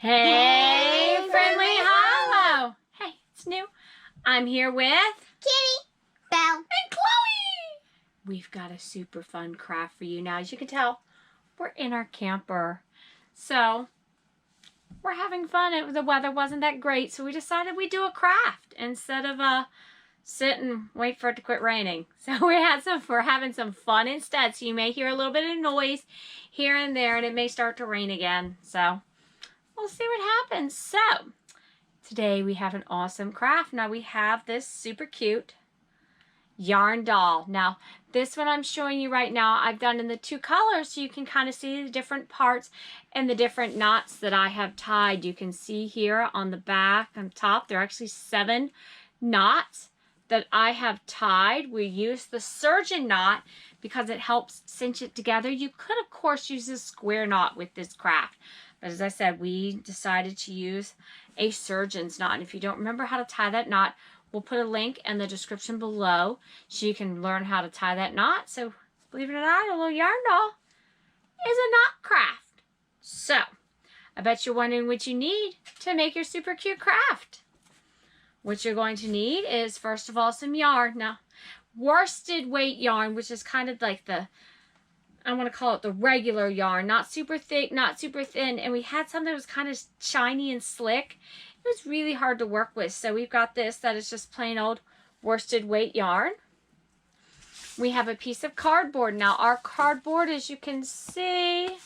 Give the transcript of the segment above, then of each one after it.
Hey, Friendly Hollow! Hey, it's new. I'm here with Kitty, Belle, and Chloe. We've got a super fun craft for you. Now, as you can tell, we're in our camper. So, we're having fun. The weather wasn't that great, so we decided we'd do a craft instead of sit and wait for it to quit raining. So we're having some fun instead. So you may hear a little bit of noise here and there, and it may start to rain again. So we'll see what happens. So today we have an awesome craft. Now we have this super cute yarn doll. Now this one I'm showing you right now, I've done in the two colors so you can kind of see the different parts and the different knots that I have tied. You can see here on the back and top, there are actually 7 knots that I have tied. We use the surgeon knot because it helps cinch it together. You could, of course, use a square knot with this craft. But as I said, we decided to use a surgeon's knot. And if you don't remember how to tie that knot, we'll put a link in the description below so you can learn how to tie that knot. So, believe it or not, a little yarn doll is a knot craft. So, I bet you're wondering what you need to make your super cute craft. What you're going to need is, first of all, some yarn. Now, worsted weight yarn, which is kind of like I want to call it the regular yarn. Not super thick, not super thin. And we had something that was kind of shiny and slick. It was really hard to work with. So we've got this that is just plain old worsted weight yarn. We have a piece of cardboard. Now, our cardboard, as you can see,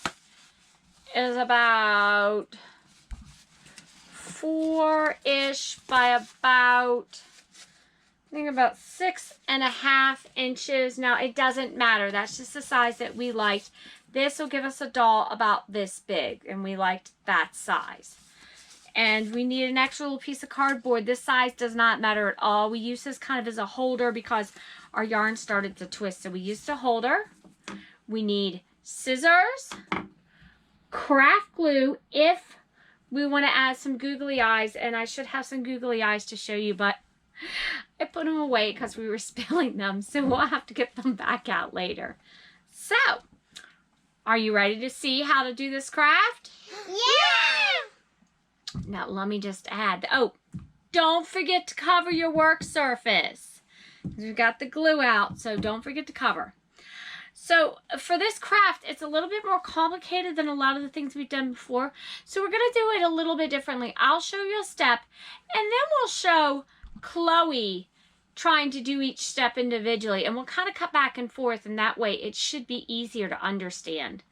is about 4-ish by about, I think about 6.5 inches. Now it doesn't matter. That's just the size that we liked. This will give us a doll about this big, and we liked that size. And we need an extra little piece of cardboard. This size does not matter at all. We use this kind of as a holder because our yarn started to twist. So we used a holder. We need scissors, craft glue if we want to add some googly eyes, and I should have some googly eyes to show you, but I put them away because we were spilling them, so we'll have to get them back out later. So, are you ready to see how to do this craft? Yeah! Now, let me just add, don't forget to cover your work surface. We've got the glue out, so don't forget to cover. So for this craft, it's a little bit more complicated than a lot of the things we've done before. So we're going to do it a little bit differently. I'll show you a step, and then we'll show Chloe trying to do each step individually. And we'll kind of cut back and forth, and that way it should be easier to understand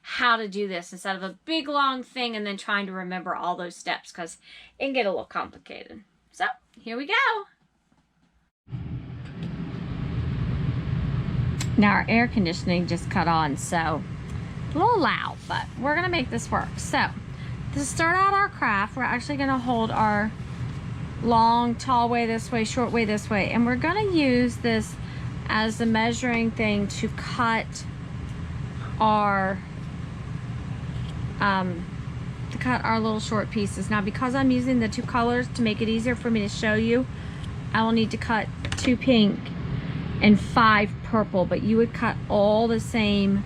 how to do this instead of a big long thing and then trying to remember all those steps, because it can get a little complicated. So here we go. Now our air conditioning just cut on, so a little loud, but we're gonna make this work. So to start out our craft, we're actually gonna hold our long, tall way this way, short way this way, and we're gonna use this as the measuring thing to cut our little short pieces. Now, because I'm using the 2 colors to make it easier for me to show you, I will need to cut 2 pink and 5 purple, but you would cut all the same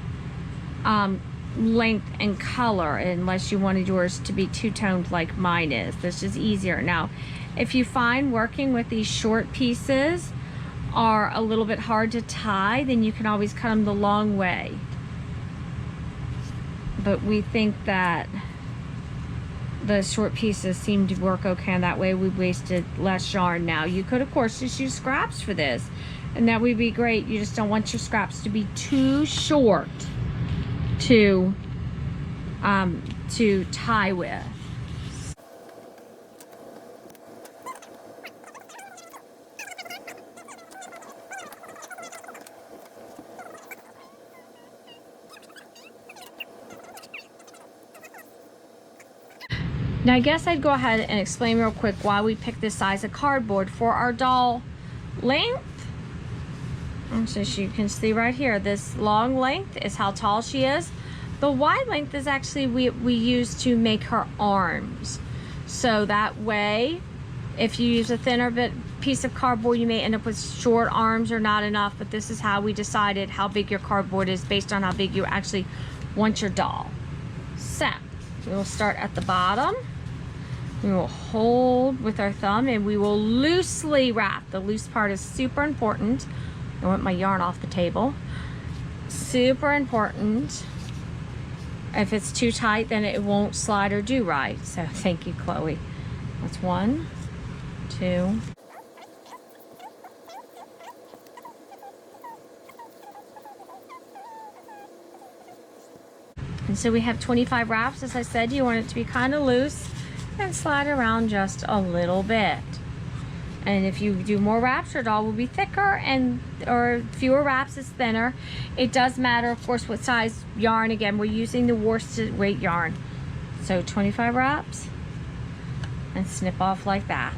length and color unless you wanted yours to be two-toned like mine is. This is easier. Now, if you find working with these short pieces are a little bit hard to tie, then you can always cut them the long way. But we think that the short pieces seem to work okay, and that way we wasted less yarn. Now, you could, of course, just use scraps for this, and that would be great. You just don't want your scraps to be too short to tie with. Now, I guess I'd go ahead and explain real quick why we picked this size of cardboard for our doll length. So you can see right here, this long length is how tall she is. The wide length is actually we use to make her arms. So that way, if you use a thinner piece of cardboard, you may end up with short arms or not enough, but this is how we decided how big your cardboard is based on how big you actually want your doll. So We will start at the bottom. We will hold with our thumb and we will loosely wrap. The loose part is super important. I want my yarn off the table. Super important. If it's too tight, then it won't slide or do right. So thank you, Chloe. That's 1, 2. And so we have 25 wraps. As I said, you want it to be kind of loose and slide around just a little bit. And if you do more wraps, your doll will be thicker, or fewer wraps is thinner. It does matter, of course, what size yarn. Again, we're using the worsted weight yarn. So 25 wraps and snip off like that.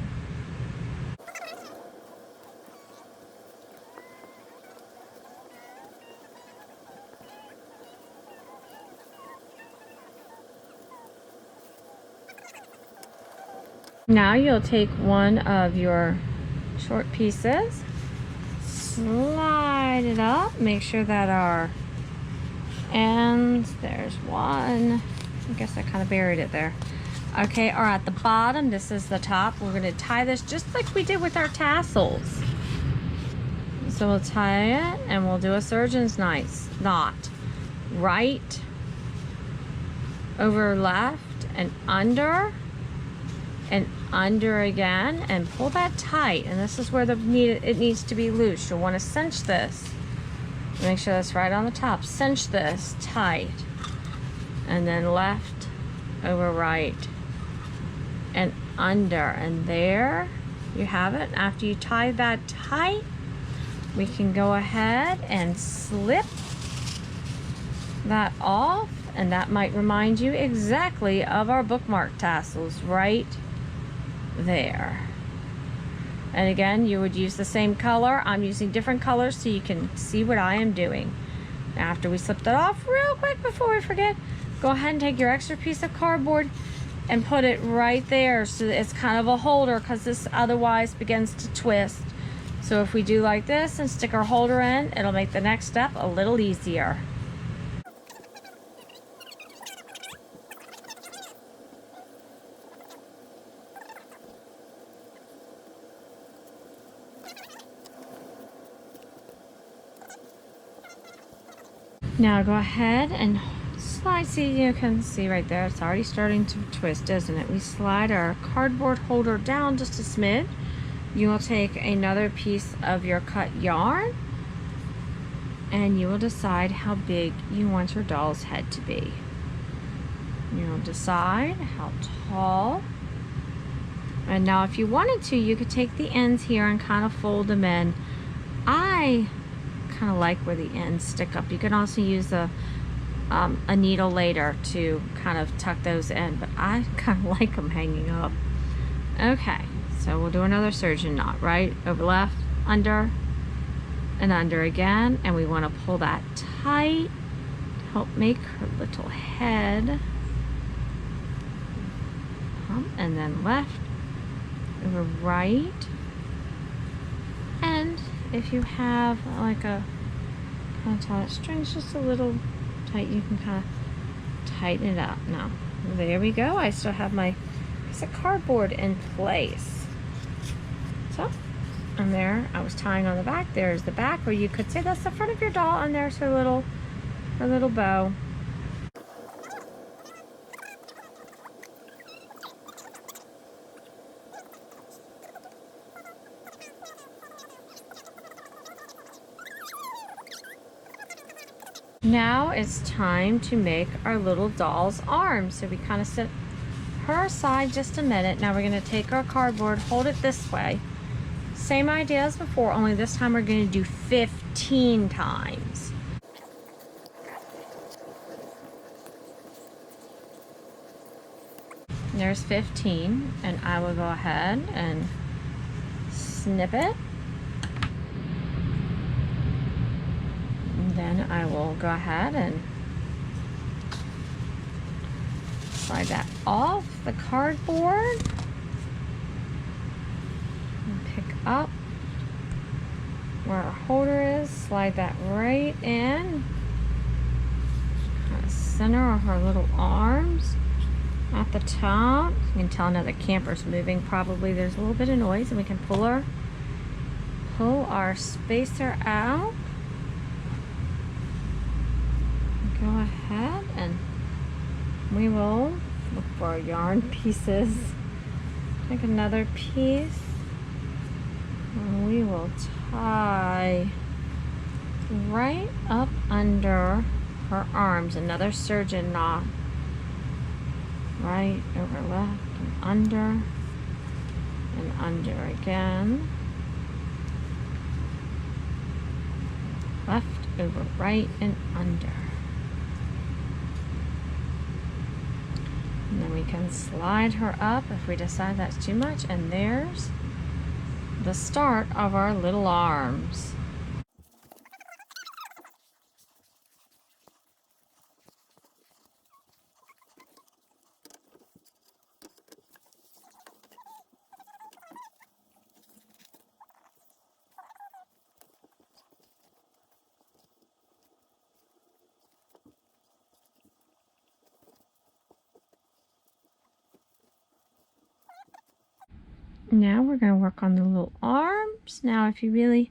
Now you'll take one of your short pieces, slide it up, make sure that our ends, there's one, I guess I kind of buried it there. Okay, are at the bottom, this is the top. We're gonna tie this just like we did with our tassels. So we'll tie it and we'll do a surgeon's knot. Right over left and under again, and pull that tight. And this is where it needs to be loose. You'll want to cinch this. Make sure that's right on the top. Cinch this tight. And then left over right and under. And there you have it. After you tie that tight, we can go ahead and slip that off. And that might remind you exactly of our bookmark tassels right there. And again, you would use the same color. I'm using different colors so you can see what I am doing. After we slip that off real quick before we forget, go ahead and take your extra piece of cardboard and put it right there so that it's kind of a holder, because this otherwise begins to twist. So if we do like this and stick our holder in, it'll make the next step a little easier. Now go ahead and slide. See, you can see right there, it's already starting to twist, isn't it? We slide our cardboard holder down just a smidge. You will take another piece of your cut yarn and you will decide how big you want your doll's head to be. You'll decide how tall. And now if you wanted to, you could take the ends here and kind of fold them in. I kind of like where the ends stick up. You can also use a needle later to kind of tuck those in, but I kind of like them hanging up. Okay, so we'll do another surgeon knot. Right over left, under, and under again, and we want to pull that tight to help make her little head. And then left over right, and if you have like a kind of taut string's just a little tight, you can kind of tighten it up. Now there we go. I still have my piece of cardboard in place. So, and there I was tying on the back. There's the back, or you could say that's the front of your doll, and there's her little bow. Now it's time to make our little doll's arms. So we kind of set her aside just a minute. Now we're going to take our cardboard, hold it this way. Same idea as before, only this time we're going to do 15 times. There's 15, and I will go ahead and snip it. Then I will go ahead and slide that off the cardboard and pick up where our holder is, slide that right in, kind of center of her little arms, at the top. You can tell another camper's moving. Probably there's a little bit of noise, and we can pull our spacer out. Go ahead and we will look for our yarn pieces. Take another piece and we will tie right up under her arms. Another surgeon knot. Right over left and under again. Left over right and under. And then we can slide her up if we decide that's too much, and there's the start of our little arms. Now we're going to work on the little arms. Now if you really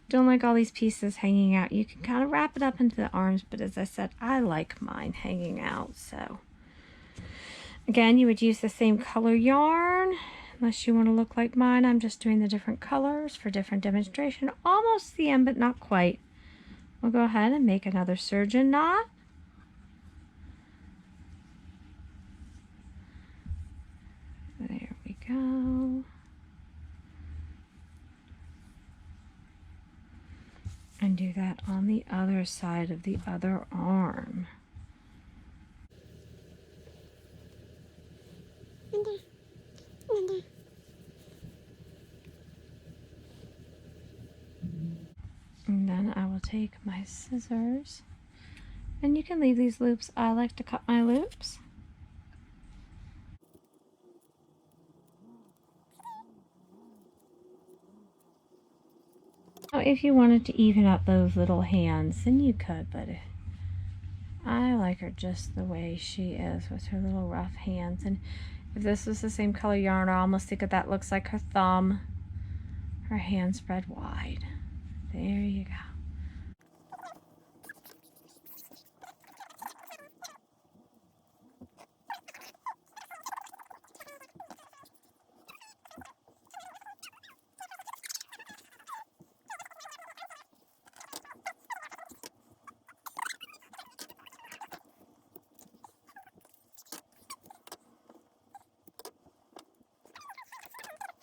don't like all these pieces hanging out, you can kind of wrap it up into the arms, but as I said, I like mine hanging out. So again, you would use the same color yarn unless you want to look like mine. I'm just doing the different colors for different demonstration. Almost the end, but not quite. We'll go ahead and make another surgeon knot. There we go. And do that on the other side of the other arm. And then I will take my scissors, and you can leave these loops. I like to cut my loops. Now, if you wanted to even up those little hands, then you could, but I like her just the way she is with her little rough hands. And if this was the same color yarn, I almost think that looks like her thumb, her hand spread wide. There you go.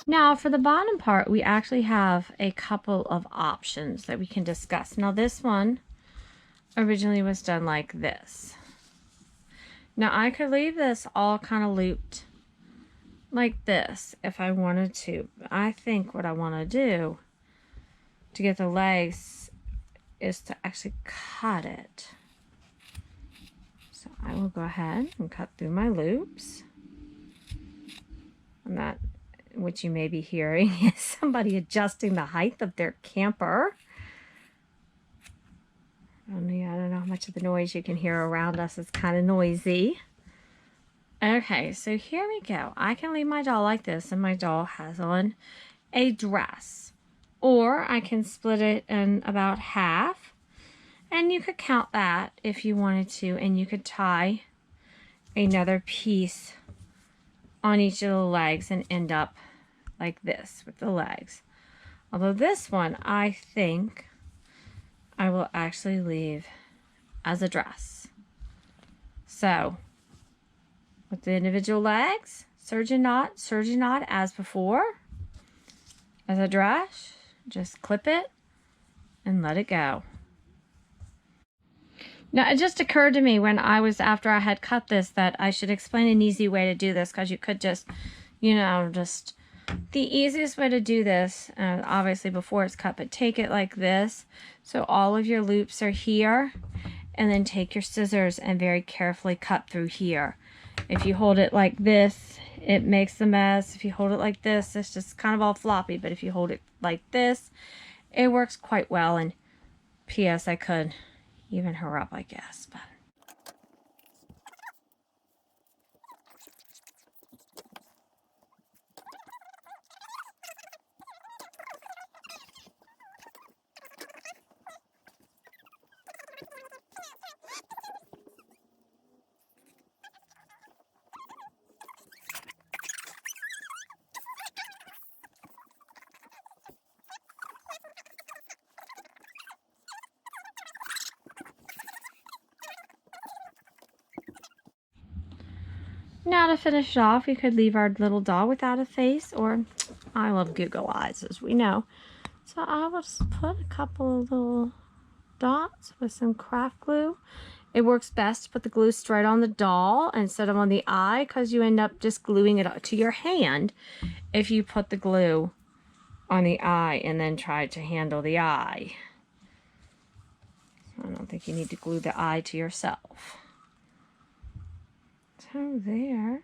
Now for the bottom part, we actually have a couple of options that we can discuss. Now this one originally was done like this. Now I could leave this all kind of looped like this if I wanted to. I think what I want to do to get the legs is to actually cut it. So I will go ahead and cut through my loops. And that, what you may be hearing, is somebody adjusting the height of their camper. I don't know how much of the noise you can hear around us. It's kind of noisy. Okay, so here we go. I can leave my doll like this, and my doll has on a dress. Or I can split it in about half, and you could count that if you wanted to, and you could tie another piece on each of the legs and end up like this with the legs. Although this one, I think I will actually leave as a dress. So with the individual legs, surgeon knot as before. As a dress, just clip it and let it go. Now, it just occurred to me when after I had cut this, that I should explain an easy way to do this, because you could just, the easiest way to do this, obviously before it's cut, but take it like this. So all of your loops are here, and then take your scissors and very carefully cut through here. If you hold it like this, it makes a mess. If you hold it like this, it's just kind of all floppy. But if you hold it like this, it works quite well. And P.S. I could even her up, I guess. But Now to finish it off, we could leave our little doll without a face, or I love Google eyes, as we know. So I will just put a couple of little dots with some craft glue. It works best to put the glue straight on the doll instead of on the eye, because you end up just gluing it to your hand if you put the glue on the eye and then try to handle the eye. I don't think you need to glue the eye to yourself. So there.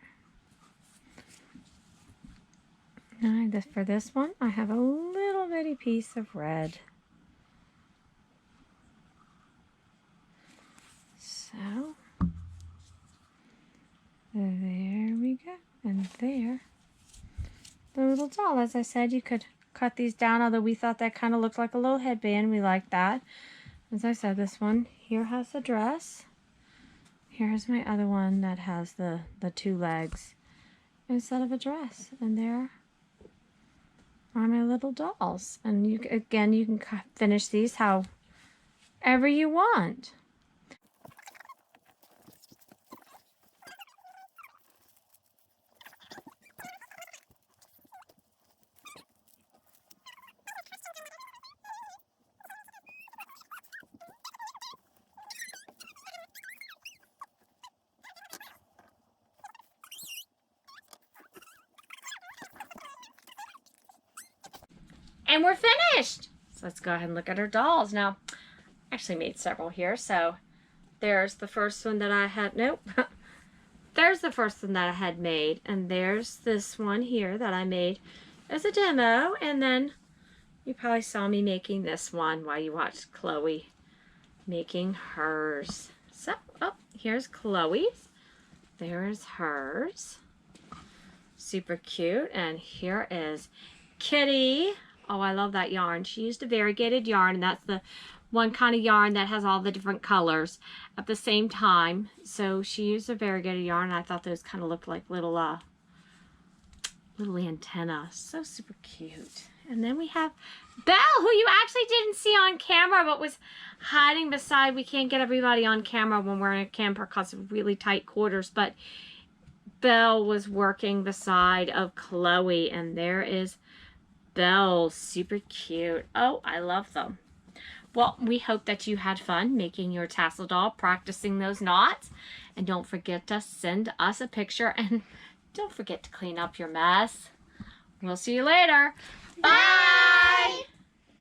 Now for this one, I have a little bitty piece of red. So, there we go. And there. The little doll. As I said, you could cut these down, although we thought that kind of looked like a little headband. We like that. As I said, this one here has the dress. Here's my other one that has the two legs instead of a dress. And there are my little dolls. And you again, you can finish these however you want. And we're finished. So let's go ahead and look at our dolls. Now, I actually made several here. So there's the first one that I had, nope. There's the first one that I had made. And there's this one here that I made as a demo. And then you probably saw me making this one while you watched Chloe making hers. So, oh, here's Chloe's. There's hers. Super cute. And here is Kitty. Oh, I love that yarn. She used a variegated yarn, and that's the one kind of yarn that has all the different colors at the same time. So she used a variegated yarn, and I thought those kind of looked like little antennas. So super cute. And then we have Belle, who you actually didn't see on camera, but was hiding beside. We can't get everybody on camera when we're in a camper because of really tight quarters, but Belle was working beside of Chloe, and there is Belle, super cute. Oh, I love them. Well, we hope that you had fun making your tassel doll, practicing those knots. And don't forget to send us a picture. And don't forget to clean up your mess. We'll see you later. Bye!